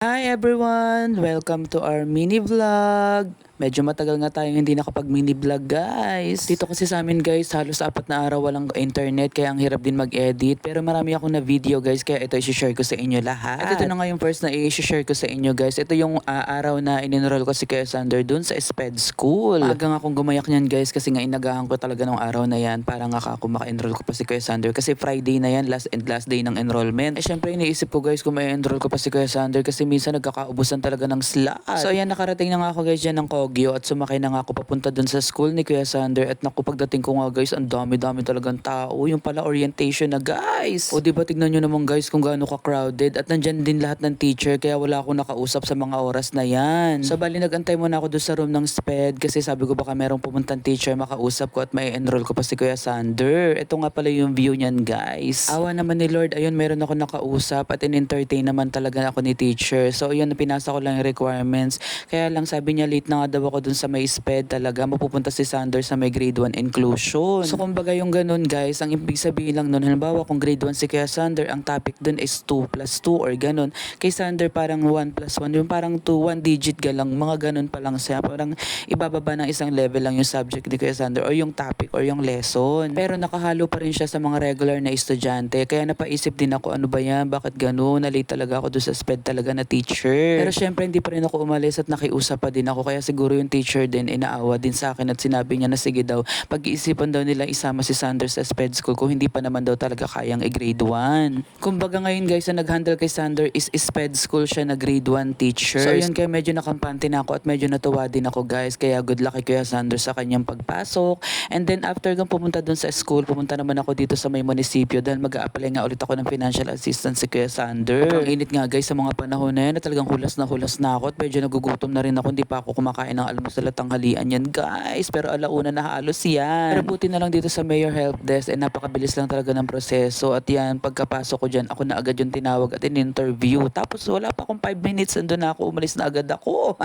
Hi everyone! Welcome to our mini vlog. Medyo matagal nga tayong hindi nakapag mini vlog guys. Dito kasi sa amin guys, halos 4 na araw walang internet kaya ang hirap din mag-edit. Pero marami akong na video guys kaya ito i-share ko sa inyo lahat. At ito na nga yung first na i-share ko sa inyo guys. Ito yung araw na in-enroll ko si Kuya Sander dun sa SPED School. Maaga nga akong gumayak niyan guys kasi nga inagahan ko talaga ng araw na yan para nga ako maka-enroll ko pa si Kuya Sander. Kasi Friday na yan, last day ng enrollment. Eh syempre iniisip ko guys kung may enroll ko pa si Kuya Sander kasi minsan nagkakaubusan talaga ng slot. So ayan, nakarating na nga ako guys dyan ng Kogyo at sumakay na nga ako papunta dun sa school ni Kuya Sander. At naku, pagdating ko nga guys, ang dami-dami talagang tao. Yung pala orientation na guys. O diba, tignan nyo naman guys kung gaano ka-crowded. At nandyan din lahat ng teacher kaya wala akong nakausap sa mga oras na yan. So bali nagantay muna ako dun sa room ng SPED kasi sabi ko baka merong pumuntang teacher makausap ko at may enroll ko pa si Kuya Sander. Ito nga pala yung view niyan guys. Awa naman ni Lord, ayun meron ako nakausap at in-entertain naman talaga ako ni teacher. So yun, pinasa ko lang yung requirements. Kaya lang sabi niya late na nga daw ako dun sa may SPED talaga. Mapupunta si Sander sa may grade 1 inclusion. So kumbaga yung ganun guys, ang ibig sabihin lang nun, halimbawa kung grade 1 si Kuya Sander, ang topic dun is 2 plus 2 or ganun. Kay Sander parang 1 plus 1, yung parang 2, 1 digit lang, mga ganun pa lang siya. Parang ibababa ng isang level lang yung subject ni Kuya Sander or yung topic or yung lesson. Pero nakahalo pa rin siya sa mga regular na estudyante. Kaya napaisip din ako, ano ba yan? Bakit ganun? Na-late talaga ako doon sa SPED talaga na teacher. Pero syempre hindi pa rin ako umalis at nakiusap pa din ako. Kaya siguro yung teacher din inaawa din sa akin at sinabi niya na sige daw, pag-iisipan daw nila isama si Sander sa SPED school kung hindi pa naman daw talaga kayang i-grade 1. Kumbaga ngayon guys, na nag-handle kay Sander is SPED school siya na grade 1 teacher. So yun, kaya medyo nakampante na ako at medyo natuwa din ako guys. Kaya good luck kay Kuya Sander sa kanyang pagpasok. And then after kong pumunta dun sa school, pumunta naman ako dito sa may munisipyo dahil mag-a-apply nga ulit ako ng financial assistance si Kuya Sander. Ang init nga guys sa mga panahon na yan na talagang hulas na ako at medyo nagugutom na rin ako. Hindi pa ako kumakain ng almusal at tanghalian yan guys. Pero alauna na halos yan. Pero buti na lang dito sa Mayor Help Desk napakabilis lang talaga ng proseso. At yan, pagkapasok ko dyan, ako na agad yung tinawag at in-interview. Tapos wala pa akong 5 minutes, andun na ako, umalis na agad ako.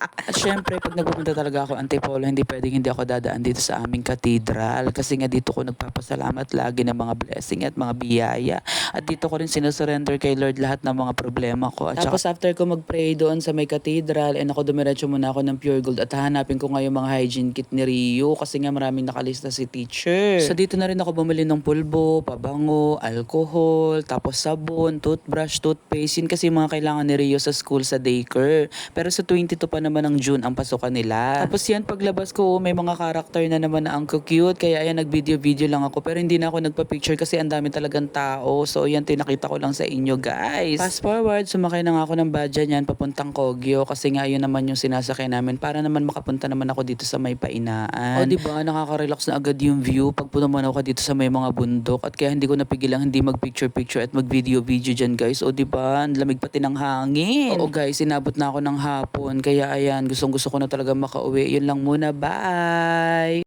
At syempre, pag nagpupunta talaga ako Antipolo, hindi pwedeng hindi ako dadaan dito sa aming katedral. Kasi nga dito ko nagpapasalamat lagi ng mga blessing at mga biyaya. At dito ko rin sinusurrender kay Lord lahat ng mga problema ko. At tapos after ko mag-pray doon sa may katedral, ako dumiretso muna ako ng Pure Gold at hahanapin ko ngayon mga hygiene kit ni Rio kasi nga maraming nakalista si teacher. So dito na rin ako bumili ng pulbo, pabango, alcohol, tapos sabon, toothbrush, toothpaste. Yun kasi mga kailangan ni Rio sa school sa daycare. Pero sa 22 pa naman ng June ang pasukan nila. Tapos yan, paglabas ko, may mga character na naman na ang cute. Kaya ayan, nag-video lang ako. Pero hindi na ako nagpa-picture kasi ang dami talagang tao. So yan, tinakita ko lang sa inyo guys. Fast forward, sumakay na nga ako ng badya niyan papuntang Kogyo. Kasi nga yun naman yung sinasakay namin para naman makapunta naman ako dito sa may Painaan. O diba, nakaka-relax na agad yung view pag punaman ako dito sa may mga bundok. At kaya hindi ko napigilang hindi mag-picture at mag-video dyan guys. O diba, ang lamig pati ng hangin. Oo guys, inabot na ako ng hapon. Kaya ayan, gustong gusto ko na talaga makauwi. Yun lang muna, bye!